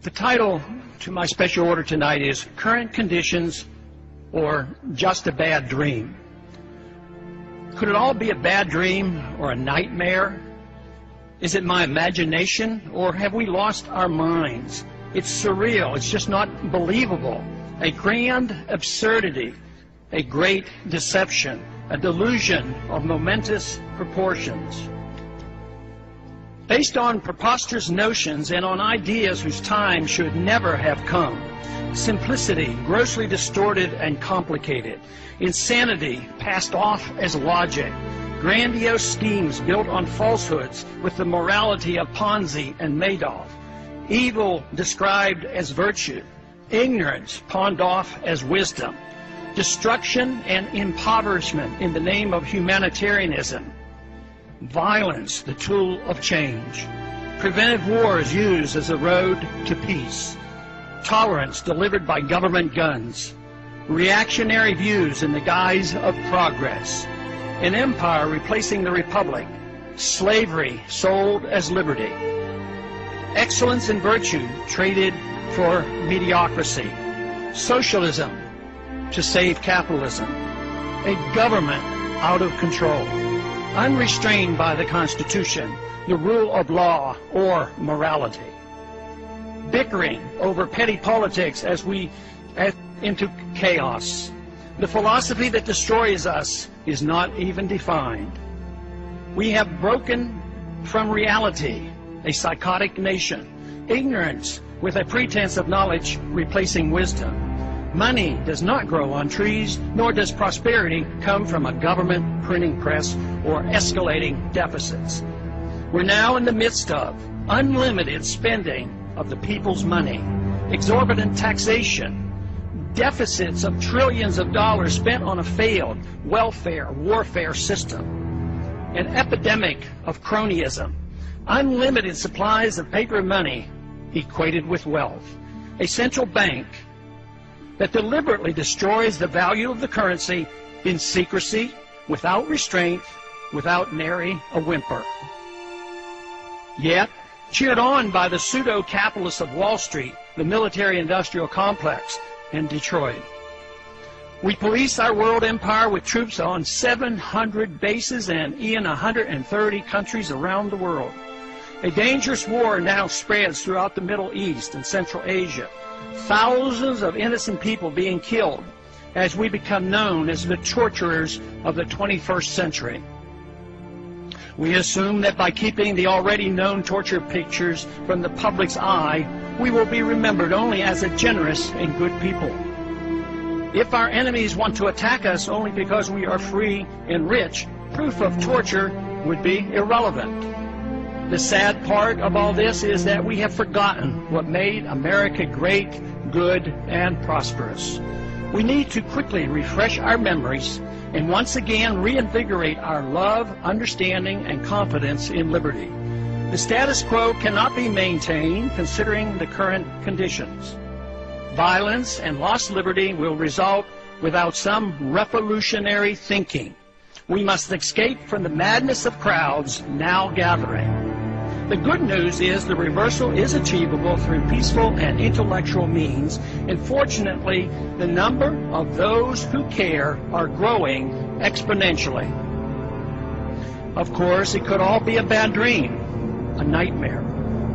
The title to my special order tonight is Current Conditions or Just a Bad Dream. Could it all be a bad dream or a nightmare? Is it my imagination, or have we lost our minds? It's surreal. It's just not believable. A grand absurdity, a great deception, a delusion of momentous proportions. Based on preposterous notions and on ideas whose time should never have come. Simplicity, grossly distorted and complicated. Insanity, passed off as logic. Grandiose schemes built on falsehoods with the morality of Ponzi and Madoff. Evil described as virtue. Ignorance pawned off as wisdom. Destruction and impoverishment in the name of humanitarianism. Violence, the tool of change. Preventive wars used as a road to peace. Tolerance delivered by government guns. Reactionary views in the guise of progress. An empire replacing the republic. Slavery sold as liberty. Excellence and virtue traded for mediocrity. Socialism to save capitalism. A government out of control. Unrestrained by the Constitution, the rule of law, or morality. Bickering over petty politics as we head into chaos. The philosophy that destroys us is not even defined. We have broken from reality, a psychotic nation. Ignorance with a pretense of knowledge replacing wisdom. Money does not grow on trees, nor does prosperity come from a government printing press or escalating deficits. We're now in the midst of unlimited spending of the people's money, exorbitant taxation, deficits of trillions of dollars spent on a failed welfare warfare system, an epidemic of cronyism, unlimited supplies of paper money equated with wealth, a central bank that deliberately destroys the value of the currency in secrecy, without restraint, without nary a whimper. Yet, cheered on by the pseudo-capitalists of Wall Street, the military-industrial complex, and Detroit. We police our world empire with troops on 700 bases and in 130 countries around the world. A dangerous war now spreads throughout the Middle East and Central Asia. Thousands of innocent people being killed as we become known as the torturers of the 21st century. We assume that by keeping the already known torture pictures from the public's eye, we will be remembered only as a generous and good people. If our enemies want to attack us only because we are free and rich, proof of torture would be irrelevant. The sad part of all this is that we have forgotten what made America great, good, and prosperous. We need to quickly refresh our memories and once again reinvigorate our love, understanding, and confidence in liberty. The status quo cannot be maintained considering the current conditions. Violence and lost liberty will result without some revolutionary thinking. We must escape from the madness of crowds now gathering. The good news is the reversal is achievable through peaceful and intellectual means, and fortunately, the number of those who care are growing exponentially. Of course, it could all be a bad dream, a nightmare,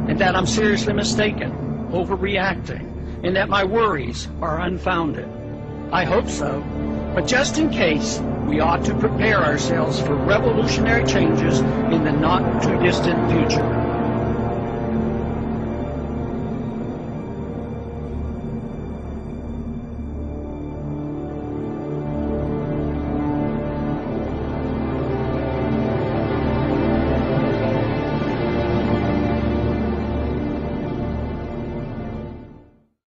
and that I'm seriously mistaken, overreacting, and that my worries are unfounded. I hope so, but just in case, we ought to prepare ourselves for revolutionary changes in the not-too-distant future.